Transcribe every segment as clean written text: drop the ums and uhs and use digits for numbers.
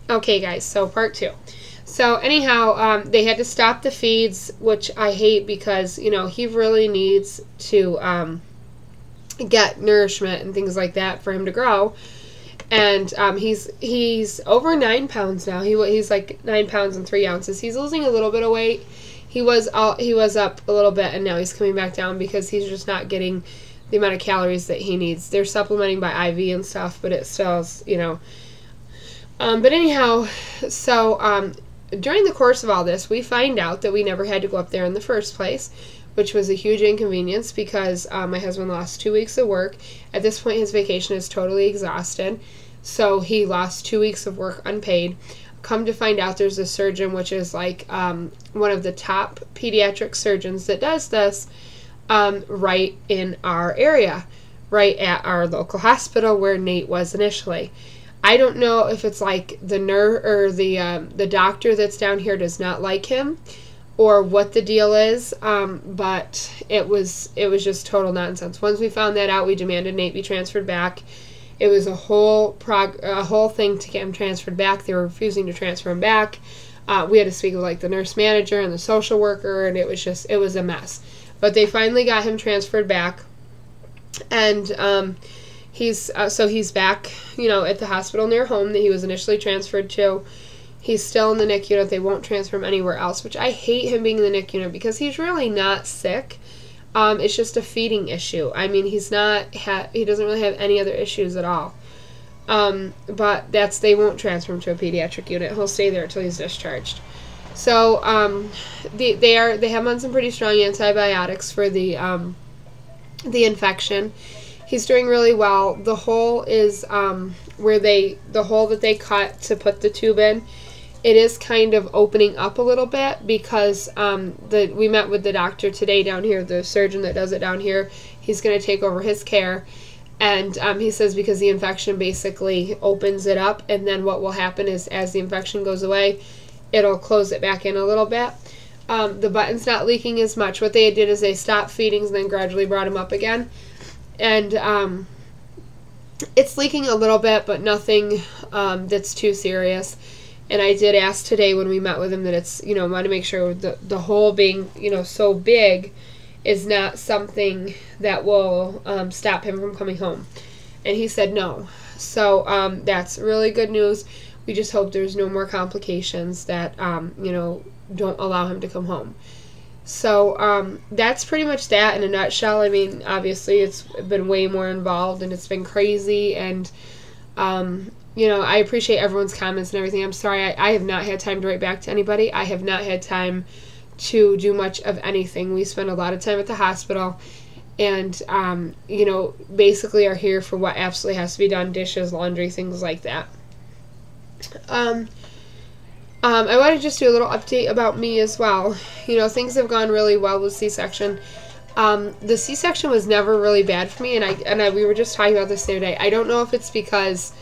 Okay, guys, so part 2. So anyhow, they had to stop the feeds, which I hate because, you know, he really needs to get nourishment and things like that for him to grow. And he's over 9 pounds now. He's like 9 pounds and 3 ounces. He's losing a little bit of weight. He was up a little bit, and now he's coming back down because he's just not getting the amount of calories that he needs. They're supplementing by IV and stuff, but it still is, you know. But anyhow, so during the course of all this, we find out that we never had to go up there in the first place, which was a huge inconvenience because my husband lost 2 weeks of work. At this point, his vacation is totally exhausted, so he lost 2 weeks of work unpaid. Come to find out, there's a surgeon, which is like one of the top pediatric surgeons that does this right in our area, right at our local hospital where Nate was initially. I don't know if it's like the nurse or the doctor that's down here does not like him, or what the deal is, but it was just total nonsense. Once we found that out, we demanded Nate be transferred back. It was a whole thing to get him transferred back. They were refusing to transfer him back. We had to speak with like the nurse manager and the social worker, and it was a mess. But they finally got him transferred back, and he's back, you know, at the hospital near home that he was initially transferred to. He's still in the NICU unit. They won't transfer him anywhere else, which I hate him being in the NICU unit because he's really not sick. It's just a feeding issue. I mean, he doesn't really have any other issues at all. But they won't transfer him to a pediatric unit. He'll stay there until he's discharged. So they have him on some pretty strong antibiotics for the infection. He's doing really well. The hole is the hole that they cut to put the tube in. It is kind of opening up a little bit because we met with the doctor today down here, the surgeon that does it down here. He's going to take over his care, and he says because the infection basically opens it up, and then what will happen is as the infection goes away, it'll close it back in a little bit. The button's not leaking as much. What they did is they stopped feedings and then gradually brought him up again, and it's leaking a little bit, but nothing that's too serious. And I did ask today when we met with him that it's, you know, want to make sure the hole being, you know, so big is not something that will stop him from coming home. And he said no. So that's really good news. We just hope there's no more complications that, you know, don't allow him to come home. So that's pretty much that in a nutshell. I mean, obviously it's been way more involved and it's been crazy, and you know, I appreciate everyone's comments and everything. I'm sorry I have not had time to write back to anybody. I have not had time to do much of anything. We spend a lot of time at the hospital, and you know, basically are here for what absolutely has to be done: dishes, laundry, things like that. I want to just do a little update about me as well. You know, things have gone really well with C-section. The C-section was never really bad for me, and we were just talking about this the other day. I don't know if it's because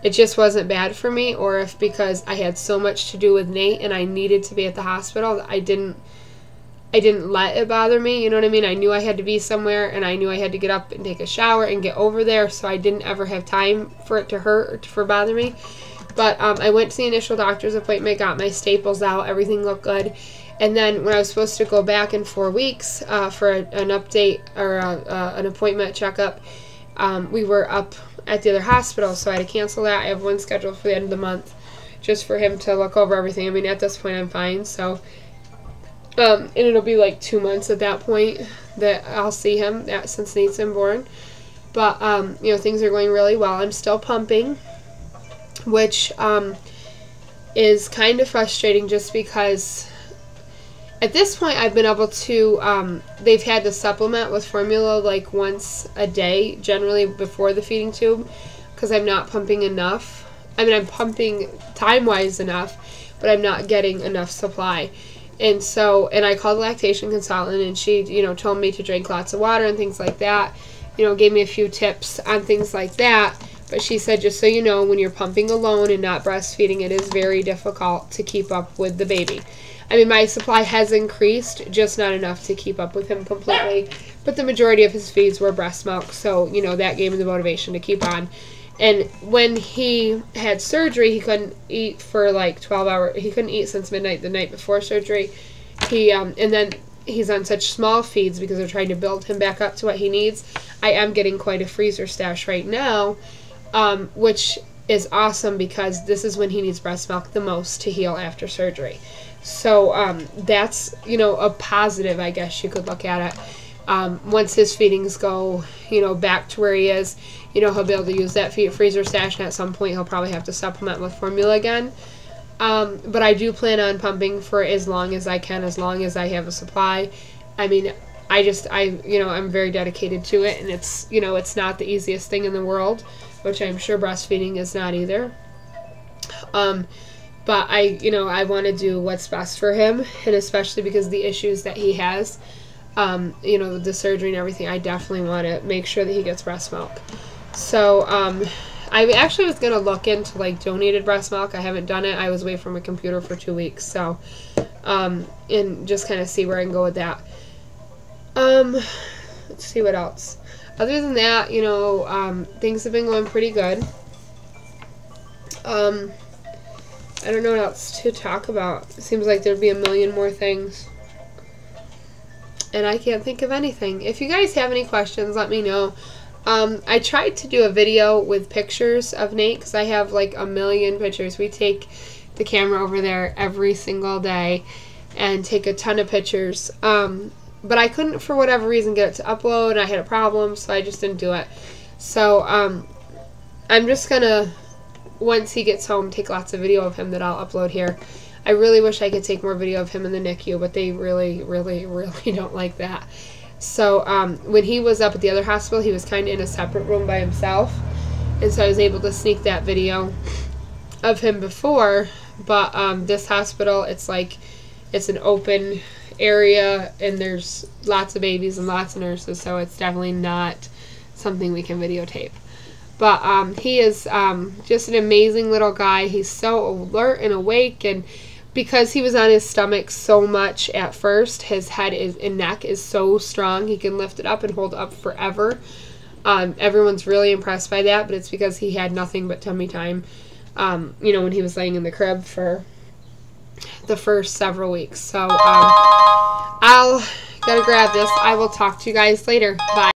it just wasn't bad for me, or if because I had so much to do with Nate and I needed to be at the hospital, I didn't let it bother me. You know what I mean? I knew I had to be somewhere, and I knew I had to get up and take a shower and get over there, so I didn't ever have time for it to hurt or for bother me. But I went to the initial doctor's appointment, got my staples out, everything looked good. And then when I was supposed to go back in 4 weeks for an update or an appointment checkup, we were up at the other hospital, so I had to cancel that. I have one scheduled for the end of the month just for him to look over everything. I mean, at this point I'm fine, so and it'll be like 2 months at that point that I'll see him since Nate's been born. But you know, things are going really well. I'm still pumping, which is kind of frustrating just because at this point I've been able to, they've had to supplement with formula like once a day, generally before the feeding tube, because I'm not pumping enough. I mean, I'm pumping time-wise enough, but I'm not getting enough supply. And so, and I called the lactation consultant, and she, you know, told me to drink lots of water and things like that. You know, gave me a few tips on things like that. But she said, just so you know, when you're pumping alone and not breastfeeding, it is very difficult to keep up with the baby. I mean, my supply has increased, just not enough to keep up with him completely. But the majority of his feeds were breast milk, so, you know, that gave me the motivation to keep on. And when he had surgery, he couldn't eat for like 12 hours. He couldn't eat since midnight the night before surgery. And then he's on such small feeds because they're trying to build him back up to what he needs. I am getting quite a freezer stash right now, which is awesome because this is when he needs breast milk the most to heal after surgery. So that's, you know, a positive, I guess you could look at it. Once his feedings go, you know, back to where he is, you know, he'll be able to use that freezer stash, and at some point he'll probably have to supplement with formula again. But I do plan on pumping for as long as I can, as long as I have a supply. I mean, I'm very dedicated to it, and it's, you know, it's not the easiest thing in the world, which I'm sure breastfeeding is not either. But I want to do what's best for him, and especially because the issues that he has, you know, the surgery and everything, I definitely want to make sure that he gets breast milk. So, I actually was going to look into, like, donated breast milk. I haven't done it. I was away from a computer for 2 weeks, so, and just kind of see where I can go with that. Let's see what else. Other than that, you know, things have been going pretty good. I don't know what else to talk about. It seems like there'd be a million more things, and I can't think of anything. If you guys have any questions, let me know. I tried to do a video with pictures of Nate because I have like a million pictures. We take the camera over there every single day and take a ton of pictures. But I couldn't, for whatever reason, get it to upload. I had a problem, so I just didn't do it. So I'm just going to, once he gets home, take lots of video of him that I'll upload here. I really wish I could take more video of him in the NICU, but they really, really, really don't like that. So when he was up at the other hospital, he was kind of in a separate room by himself. And so I was able to sneak that video of him before. But this hospital, it's like, it's an open area, and there's lots of babies and lots of nurses. So it's definitely not something we can videotape. But he is just an amazing little guy. He's so alert and awake, and because he was on his stomach so much at first, his head and neck is so strong. He can lift it up and hold it up forever. Everyone's really impressed by that, but it's because he had nothing but tummy time, you know, when he was laying in the crib for the first several weeks. So I'll gotta grab this. I will talk to you guys later. Bye.